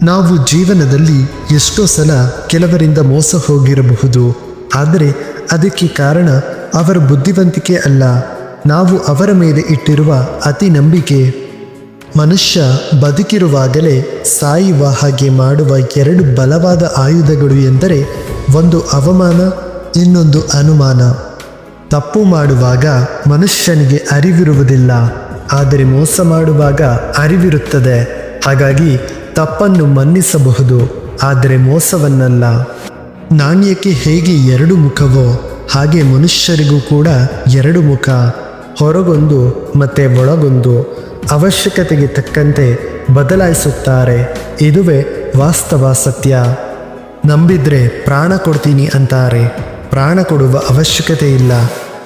ನಾವು ಜೀವನದಲ್ಲಿ ಎಷ್ಟೋ ಸಲ ಕೆಲವರಿಂದ ಮೋಸ ಹೋಗಿರಬಹುದು. ಆದರೆ ಅದಕ್ಕೆ ಕಾರಣ ಅವರ ಬುದ್ಧಿವಂತಿಕೆ ಅಲ್ಲ, ನಾವು ಅವರ ಮೇಲೆ ಇಟ್ಟಿರುವ ಅತಿ ನಂಬಿಕೆ. ಮನುಷ್ಯ ಬದುಕಿರುವಾಗಲೇ ಸಾಯುವ ಹಾಗೆ ಮಾಡುವ ಎರಡು ಬಲವಾದ ಆಯುಧಗಳು ಎಂದರೆ ಒಂದು ಅವಮಾನ, ಇನ್ನೊಂದು ಅನುಮಾನ. ತಪ್ಪು ಮಾಡುವಾಗ ಮನುಷ್ಯನಿಗೆ ಅರಿವಿರುವುದಿಲ್ಲ, ಆದರೆ ಮೋಸ ಮಾಡುವಾಗ ಅರಿವಿರುತ್ತದೆ. ಹಾಗಾಗಿ ತಪ್ಪನ್ನು ಮನ್ನಿಸಬಹುದು, ಆದರೆ ಮೋಸವನ್ನಲ್ಲ. ನಾಣ್ಯಕ್ಕೆ ಹೇಗೆ ಎರಡು ಮುಖವೋ ಹಾಗೆ ಮನುಷ್ಯರಿಗೂ ಕೂಡ ಎರಡು ಮುಖ, ಹೊರಗೊಂದು ಮತ್ತೆ ಒಳಗೊಂದು. ಅವಶ್ಯಕತೆಗೆ ತಕ್ಕಂತೆ ಬದಲಾಯಿಸುತ್ತಾರೆ. ಇದುವೇ ವಾಸ್ತವ ಸತ್ಯ. ನಂಬಿದ್ರೆ ಪ್ರಾಣ ಕೊಡ್ತೀನಿ ಅಂತಾರೆ. ಪ್ರಾಣ ಕೊಡುವ ಅವಶ್ಯಕತೆ ಇಲ್ಲ.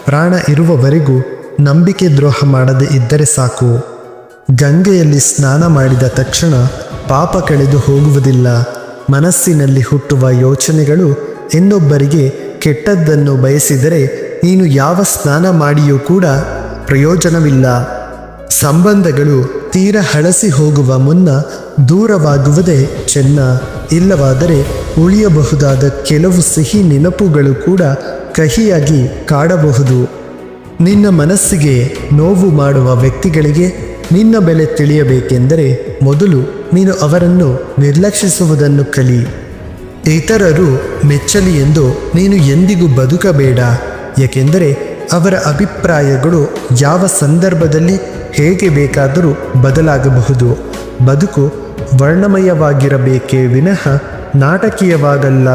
ಪ್ರಾಣ ಇರುವವರೆಗೂ ನಂಬಿಕೆ ದ್ರೋಹ ಮಾಡದೇ ಇದ್ದರೆ ಸಾಕು. ಗಂಗೆಯಲ್ಲಿ ಸ್ನಾನ ಮಾಡಿದ ತಕ್ಷಣ ಪಾಪ ಕಳೆದು ಹೋಗುವುದಿಲ್ಲ. ಮನಸ್ಸಿನಲ್ಲಿ ಹುಟ್ಟುವ ಯೋಚನೆಗಳು ಇನ್ನೊಬ್ಬರಿಗೆ ಕೆಟ್ಟದ್ದನ್ನು ಬಯಸಿದರೆ ನೀನು ಯಾವ ಸ್ನಾನ ಮಾಡಿಯೂ ಕೂಡ ಪ್ರಯೋಜನವಿಲ್ಲ. ಸಂಬಂಧಗಳು ತೀರ ಹಳಸಿ ಹೋಗುವ ಮುನ್ನ ದೂರವಾಗುವುದೇ ಚೆನ್ನ. ಇಲ್ಲವಾದರೆ ಉಳಿಯಬಹುದಾದ ಕೆಲವು ಸಿಹಿ ನೆನಪುಗಳು ಕೂಡ ಕಹಿಯಾಗಿ ಕಾಡಬಹುದು. ನಿನ್ನ ಮನಸ್ಸಿಗೆ ನೋವು ಮಾಡುವ ವ್ಯಕ್ತಿಗಳಿಗೆ ನಿನ್ನ ಬೆಲೆ ತಿಳಿಯಬೇಕೆಂದರೆ ಮೊದಲು ನೀನು ಅವರನ್ನು ನಿರ್ಲಕ್ಷಿಸುವುದನ್ನು ಕಲಿ. ಇತರರು ಮೆಚ್ಚಲಿ ಎಂದು ನೀನು ಎಂದಿಗೂ ಬದುಕಬೇಡ. ಏಕೆಂದರೆ ಅವರ ಅಭಿಪ್ರಾಯಗಳು ಯಾವ ಸಂದರ್ಭದಲ್ಲಿ ಹೇಗೆ ಬೇಕಾದರೂ ಬದಲಾಗಬಹುದು. ಬದುಕು ವರ್ಣಮಯವಾಗಿರಬೇಕೇ ವಿನಃ ನಾಟಕೀಯವಾಗಲ್ಲ.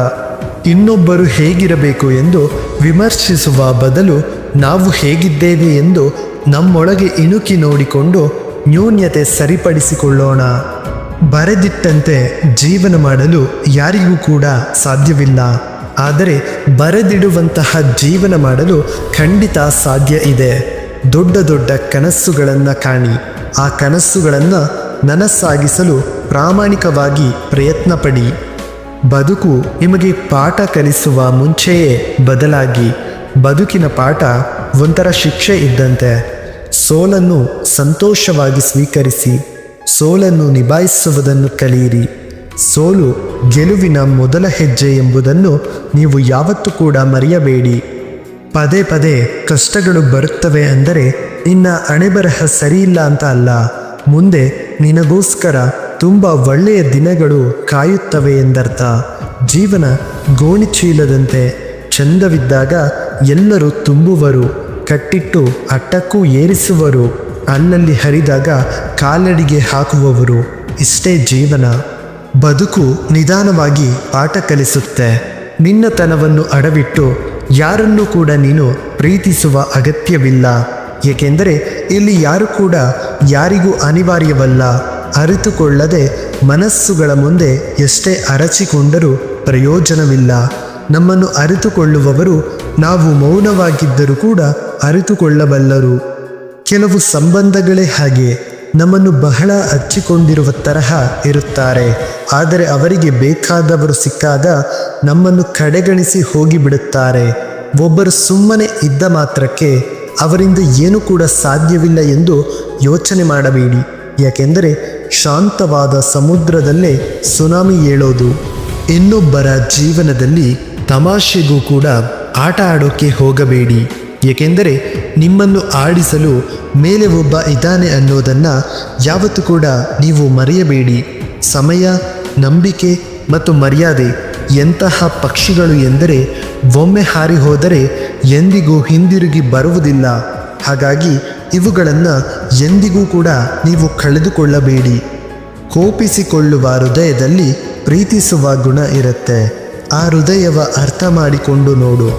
ಇನ್ನೊಬ್ಬರು ಹೇಗಿರಬೇಕು ಎಂದು ವಿಮರ್ಶಿಸುವ ಬದಲು ನಾವು ಹೇಗಿದ್ದೇವೆ ಎಂದು ನಮ್ಮೊಳಗೆ ಇಣುಕಿ ನೋಡಿಕೊಂಡು ನ್ಯೂನ್ಯತೆ ಸರಿಪಡಿಸಿಕೊಳ್ಳೋಣ. ಬರೆದಿಟ್ಟಂತೆ ಜೀವನ ಮಾಡಲು ಯಾರಿಗೂ ಕೂಡ ಸಾಧ್ಯವಿಲ್ಲ, ಆದರೆ ಬರೆದಿಡುವಂತಹ ಜೀವನ ಮಾಡಲು ಖಂಡಿತ ಸಾಧ್ಯ ಇದೆ. ದೊಡ್ಡ ದೊಡ್ಡ ಕನಸುಗಳನ್ನು ಕಾಣಿ. ಆ ಕನಸುಗಳನ್ನು ನನಸಾಗಿಸಲು ಪ್ರಾಮಾಣಿಕವಾಗಿ ಪ್ರಯತ್ನ ಪಡಿ. ಬದುಕು ನಿಮಗೆ ಪಾಠ ಕಲಿಸುವ ಮುಂಚೆಯೇ ಬದಲಾಗಿ. ಬದುಕಿನ ಪಾಠ ಒಂಥರ ಶಿಕ್ಷೆ ಇದ್ದಂತೆ. ಸೋಲನ್ನು ಸಂತೋಷವಾಗಿ ಸ್ವೀಕರಿಸಿ. ಸೋಲನ್ನು ನಿಭಾಯಿಸುವುದನ್ನು ಕಲಿಯಿರಿ. ಸೋಲು ಗೆಲುವಿನ ಮೊದಲ ಹೆಜ್ಜೆ ಎಂಬುದನ್ನು ನೀವು ಯಾವತ್ತೂ ಕೂಡ ಮರೆಯಬೇಡಿ. ಪದೇ ಪದೇ ಕಷ್ಟಗಳು ಬರುತ್ತವೆ ಅಂದರೆ ನಿನ್ನ ಹಣೆಬರಹ ಸರಿಯಿಲ್ಲ ಅಂತ ಅಲ್ಲ, ಮುಂದೆ ನಿನಗೋಸ್ಕರ ತುಂಬ ಒಳ್ಳೆಯ ದಿನಗಳು ಕಾಯುತ್ತವೆ ಎಂದರ್ಥ. ಜೀವನ ಗೋಣಿಚೀಲದಂತೆ. ಚಂದವಿದ್ದಾಗ ಎಲ್ಲರೂ ತುಂಬುವರು, ಕಟ್ಟಿಟ್ಟು ಅಟ್ಟಕ್ಕೂ ಏರಿಸುವರು. ಅಲ್ಲಲ್ಲಿ ಹರಿದಾಗ ಕಾಲಡಿಗೆ ಹಾಕುವವರು. ಇಷ್ಟೇ ಜೀವನ. ಬದುಕು ನಿಧಾನವಾಗಿ ಪಾಠ ಕಲಿಸುತ್ತೆ. ನಿನ್ನತನವನ್ನು ಅಡವಿಟ್ಟು ಯಾರನ್ನೂ ಕೂಡ ನೀನು ಪ್ರೀತಿಸುವ ಅಗತ್ಯವಿಲ್ಲ. ಏಕೆಂದರೆ ಇಲ್ಲಿ ಯಾರು ಕೂಡ ಯಾರಿಗೂ ಅನಿವಾರ್ಯವಲ್ಲ. ಅರಿತುಕೊಳ್ಳದೆ ಮನಸ್ಸುಗಳ ಮುಂದೆ ಎಷ್ಟೇ ಅರಚಿಕೊಂಡರೂ ಪ್ರಯೋಜನವಿಲ್ಲ. ನಮ್ಮನ್ನು ಅರಿತುಕೊಳ್ಳುವವರು ನಾವು ಮೌನವಾಗಿದ್ದರೂ ಕೂಡ ಅರಿತುಕೊಳ್ಳಬಲ್ಲರು. ಕೆಲವು ಸಂಬಂಧಗಳೇ ಹಾಗೆ ನಮ್ಮನ್ನು ಬಹಳ ಹಚ್ಚಿಕೊಂಡಿರುವ ತರಹ ಇರುತ್ತಾರೆ. ಆದರೆ ಅವರಿಗೆ ಬೇಕಾದವರು ಸಿಕ್ಕಾಗ ನಮ್ಮನ್ನು ಕಡೆಗಣಿಸಿ ಹೋಗಿಬಿಡುತ್ತಾರೆ. ಒಬ್ಬರು ಸುಮ್ಮನೆ ಇದ್ದ ಮಾತ್ರಕ್ಕೆ ಅವರಿಂದ ಏನೂ ಕೂಡ ಸಾಧ್ಯವಿಲ್ಲ ಎಂದು ಯೋಚನೆ ಮಾಡಬೇಡಿ. ಯಾಕೆಂದರೆ ಶಾಂತವಾದ ಸಮುದ್ರದಲ್ಲೇ ಸುನಾಮಿ ಏಳೋದು. ಇನ್ನೊಬ್ಬರ ಜೀವನದಲ್ಲಿ ತಮಾಷೆಗೂ ಕೂಡ ಆಟ ಆಡೋಕ್ಕೆ ಹೋಗಬೇಡಿ. ಏಕೆಂದರೆ ನಿಮ್ಮನ್ನು ಆಡಿಸಲು ಮೇಲೆ ಒಬ್ಬ ಇದ್ದಾನೆ ಅನ್ನೋದನ್ನು ಯಾವತ್ತೂ ಕೂಡ ನೀವು ಮರೆಯಬೇಡಿ. ಸಮಯ, ನಂಬಿಕೆ ಮತ್ತು ಮರ್ಯಾದೆ ಎಂತಹ ಪಕ್ಷಿಗಳು ಎಂದರೆ ಒಮ್ಮೆ ಹಾರಿ ಹೋದರೆ ಎಂದಿಗೂ ಹಿಂದಿರುಗಿ ಬರುವುದಿಲ್ಲ. ಹಾಗಾಗಿ ಇವುಗಳನ್ನು ಎಂದಿಗೂ ಕೂಡ ನೀವು ಕಳೆದುಕೊಳ್ಳಬೇಡಿ. ಕೋಪಿಸಿಕೊಳ್ಳುವ ಹೃದಯದಲ್ಲಿ ಪ್ರೀತಿಸುವ ಗುಣ ಇರುತ್ತೆ. ಆ ಹೃದಯವ ಅರ್ಥ ಮಾಡಿಕೊಂಡು ನೋಡು.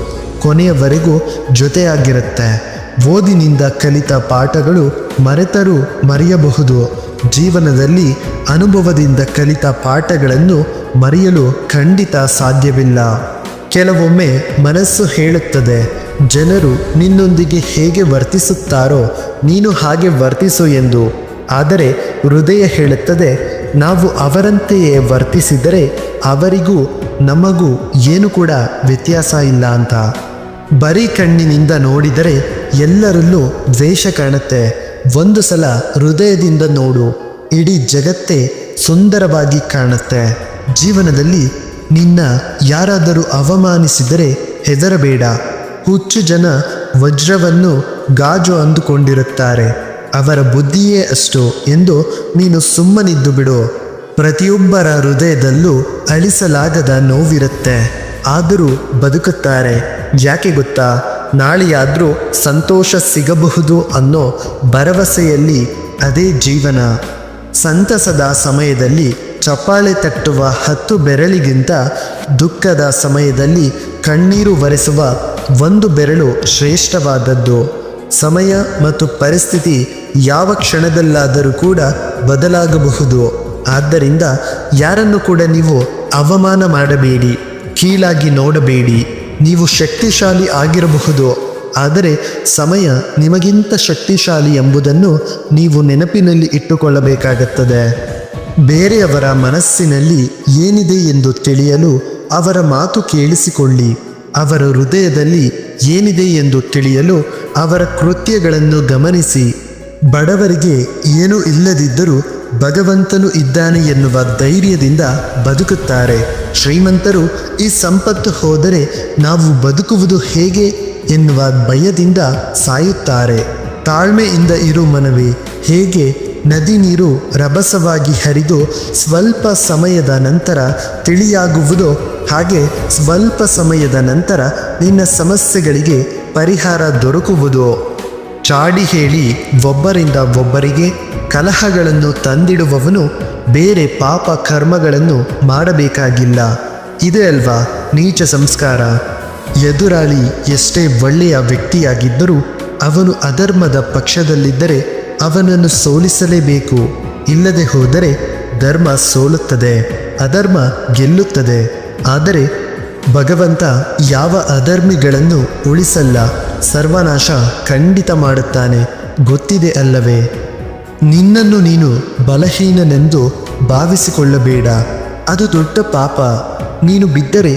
ಕೊನೆಯವರೆಗೂ ಜೊತೆಯಾಗಿರುತ್ತೆ. ಓದಿನಿಂದ ಕಲಿತ ಪಾಠಗಳು ಮರೆತರೂ ಮರೆಯಬಹುದು. ಜೀವನದಲ್ಲಿ ಅನುಭವದಿಂದ ಕಲಿತ ಪಾಠಗಳನ್ನು ಮರೆಯಲು ಖಂಡಿತ ಸಾಧ್ಯವಿಲ್ಲ. ಕೆಲವೊಮ್ಮೆ ಮನಸ್ಸು ಹೇಳುತ್ತದೆ, ಜನರು ನಿನ್ನೊಂದಿಗೆ ಹೇಗೆ ವರ್ತಿಸುತ್ತಾರೋ ನೀನು ಹಾಗೆ ವರ್ತಿಸು ಎಂದು. ಆದರೆ ಹೃದಯ ಹೇಳುತ್ತದೆ, ನಾವು ಅವರಂತೆಯೇ ವರ್ತಿಸಿದರೆ ಅವರಿಗೂ ನಮಗೂ ಏನು ಕೂಡ ವ್ಯತ್ಯಾಸ ಇಲ್ಲ ಅಂತ. ಬರೀ ಕಣ್ಣಿನಿಂದ ನೋಡಿದರೆ ಎಲ್ಲರಲ್ಲೂ ದ್ವೇಷ ಕಾಣುತ್ತೆ. ಒಂದು ಸಲ ಹೃದಯದಿಂದ ನೋಡು, ಇಡೀ ಜಗತ್ತೇ ಸುಂದರವಾಗಿ ಕಾಣುತ್ತೆ. ಜೀವನದಲ್ಲಿ ನಿನ್ನ ಯಾರಾದರೂ ಅವಮಾನಿಸಿದರೆ ಹೆದರಬೇಡ. ಹುಚ್ಚು ಜನ ವಜ್ರವನ್ನು ಗಾಜು ಅಂದುಕೊಂಡಿರುತ್ತಾರೆ, ಅವರ ಬುದ್ಧಿಯೇ ಅಷ್ಟು ಎಂದು ನೀನು ಸುಮ್ಮನಿದ್ದು ಬಿಡು. ಪ್ರತಿಯೊಬ್ಬರ ಹೃದಯದಲ್ಲೂ ಅಳಿಸಲಾಗದ ನೋವಿರುತ್ತೆ, ಆದರೂ ಬದುಕುತ್ತಾರೆ. ಯಾಕೆ ಗೊತ್ತಾ? ನಾಳೆಯಾದರೂ ಸಂತೋಷ ಸಿಗಬಹುದು ಅನ್ನೋ ಭರವಸೆಯಲ್ಲಿ. ಅದೇ ಜೀವನ. ಸಂತಸದ ಸಮಯದಲ್ಲಿ ಚಪ್ಪಾಳೆ ತಟ್ಟುವ 10 ಬೆರಳಿಗಿಂತ ದುಃಖದ ಸಮಯದಲ್ಲಿ ಕಣ್ಣೀರು ಒರೆಸುವ 1 ಬೆರಳು ಶ್ರೇಷ್ಠವಾದದ್ದು. ಸಮಯ ಮತ್ತು ಪರಿಸ್ಥಿತಿ ಯಾವ ಕ್ಷಣದಲ್ಲಾದರೂ ಕೂಡ ಬದಲಾಗಬಹುದು. ಆದ್ದರಿಂದ ಯಾರನ್ನು ಕೂಡ ನೀವು ಅವಮಾನ ಮಾಡಬೇಡಿ, ಕೀಳಾಗಿ ನೋಡಬೇಡಿ. ನೀವು ಶಕ್ತಿಶಾಲಿ ಆಗಿರಬಹುದು, ಆದರೆ ಸಮಯ ನಿಮಗಿಂತ ಶಕ್ತಿಶಾಲಿ ಎಂಬುದನ್ನು ನೀವು ನೆನಪಿನಲ್ಲಿ ಇಟ್ಟುಕೊಳ್ಳಬೇಕಾಗುತ್ತದೆ. ಬೇರೆಯವರ ಮನಸ್ಸಿನಲ್ಲಿ ಏನಿದೆ ಎಂದು ತಿಳಿಯಲು ಅವರ ಮಾತು ಕೇಳಿಸಿಕೊಳ್ಳಿ. ಅವರ ಹೃದಯದಲ್ಲಿ ಏನಿದೆ ಎಂದು ತಿಳಿಯಲು ಅವರ ಕೃತ್ಯಗಳನ್ನು ಗಮನಿಸಿ. ಬಡವರಿಗೆ ಏನೂ ಇಲ್ಲದಿದ್ದರೂ ಭಗವಂತನು ಇದ್ದಾನೆ ಎನ್ನುವ ಧೈರ್ಯದಿಂದ ಬದುಕುತ್ತಾರೆ. ಶ್ರೀಮಂತರು ಈ ಸಂಪತ್ತು ಹೋದರೆ ನಾವು ಬದುಕುವುದು ಹೇಗೆ ಎನ್ನುವ ಭಯದಿಂದ ಸಾಯುತ್ತಾರೆ. ತಾಳ್ಮೆಯಿಂದ ಇರು ಮನವೇ. ಹೇಗೆ ನದಿ ನೀರು ರಭಸವಾಗಿ ಹರಿದು ಸ್ವಲ್ಪ ಸಮಯದ ನಂತರ ತಿಳಿಯಾಗುವುದೋ ಹಾಗೆ ಸ್ವಲ್ಪ ಸಮಯದ ನಂತರ ನಿನ್ನ ಸಮಸ್ಯೆಗಳಿಗೆ ಪರಿಹಾರ ದೊರಕುವುದು. ಚಾಡಿ ಹೇಳಿ ಒಬ್ಬರಿಂದ ಒಬ್ಬರಿಗೆ ಕಲಹಗಳನ್ನು ತಂದಿಡುವವನು ಬೇರೆ ಪಾಪ ಕರ್ಮಗಳನ್ನು ಮಾಡಬೇಕಾಗಿಲ್ಲ. ಇದೇ ಅಲ್ವಾ ನೀಚ ಸಂಸ್ಕಾರ. ಎದುರಾಳಿ ಎಷ್ಟೇ ಒಳ್ಳೆಯ ವ್ಯಕ್ತಿಯಾಗಿದ್ದರೂ ಅವನು ಅಧರ್ಮದ ಪಕ್ಷದಲ್ಲಿದ್ದರೆ ಅವನನ್ನು ಸೋಲಿಸಲೇಬೇಕು. ಇಲ್ಲದೆ ಹೋದರೆ ಧರ್ಮ ಸೋಲುತ್ತದೆ, ಅಧರ್ಮ ಗೆಲ್ಲುತ್ತದೆ. ಆದರೆ ಭಗವಂತ ಯಾವ ಅಧರ್ಮಿಗಳನ್ನು ಉಳಿಸಲ್ಲ, ಸರ್ವನಾಶ ಖಂಡಿತ ಮಾಡುತ್ತಾನೆ. ಗೊತ್ತಿದೆ ಅಲ್ಲವೇ? ನಿನ್ನನ್ನು ನೀನು ಬಲಹೀನನೆಂದು ಭಾವಿಸಿಕೊಳ್ಳಬೇಡ, ಅದು ದೊಡ್ಡ ಪಾಪ. ನೀನು ಬಿದ್ದರೆ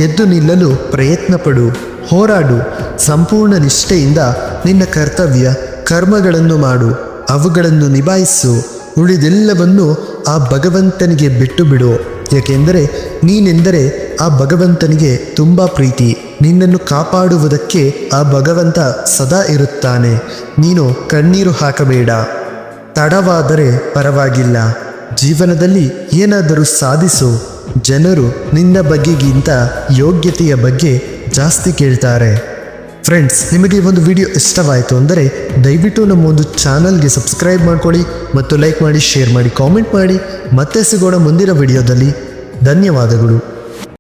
ಎದ್ದು ನಿಲ್ಲಲು ಪ್ರಯತ್ನ ಪಡು, ಹೋರಾಡು. ಸಂಪೂರ್ಣ ನಿಷ್ಠೆಯಿಂದ ನಿನ್ನ ಕರ್ತವ್ಯ ಕರ್ಮಗಳನ್ನು ಮಾಡು, ಅವುಗಳನ್ನು ನಿಭಾಯಿಸು. ಉಳಿದೆಲ್ಲವನ್ನು ಆ ಭಗವಂತನಿಗೆ ಬಿಟ್ಟು ಬಿಡು. ಏಕೆಂದರೆ ನೀನೆಂದರೆ ಆ ಭಗವಂತನಿಗೆ ತುಂಬ ಪ್ರೀತಿ. ನಿನ್ನನ್ನು ಕಾಪಾಡುವುದಕ್ಕೆ ಆ ಭಗವಂತ ಸದಾ ಇರುತ್ತಾನೆ. ನೀನು ಕಣ್ಣೀರು ಹಾಕಬೇಡ. ತಡವಾದರೆ ಪರವಾಗಿಲ್ಲ, ಜೀವನದಲ್ಲಿ ಏನಾದರೂ ಸಾಧಿಸು. ಜನರು ನಿನ್ನ ಬಗ್ಗೆಗಿಂತ ಯೋಗ್ಯತೆಯ ಬಗ್ಗೆ ಜಾಸ್ತಿ ಕೇಳ್ತಾರೆ. ಫ್ರೆಂಡ್ಸ್, ನಿಮಗೆ ಒಂದು ವಿಡಿಯೋ ಇಷ್ಟವಾಯಿತು ಅಂದರೆ ದಯವಿಟ್ಟು ನಮ್ಮ ಒಂದು ಚಾನಲ್ಗೆ ಸಬ್ಸ್ಕ್ರೈಬ್ ಮಾಡ್ಕೊಳ್ಳಿ ಮತ್ತು ಲೈಕ್ ಮಾಡಿ, ಶೇರ್ ಮಾಡಿ, ಕಾಮೆಂಟ್ ಮಾಡಿ. ಮತ್ತೆ ಸಿಗೋಣ ಮುಂದಿನ ವಿಡಿಯೋದಲ್ಲಿ. ಧನ್ಯವಾದಗಳು.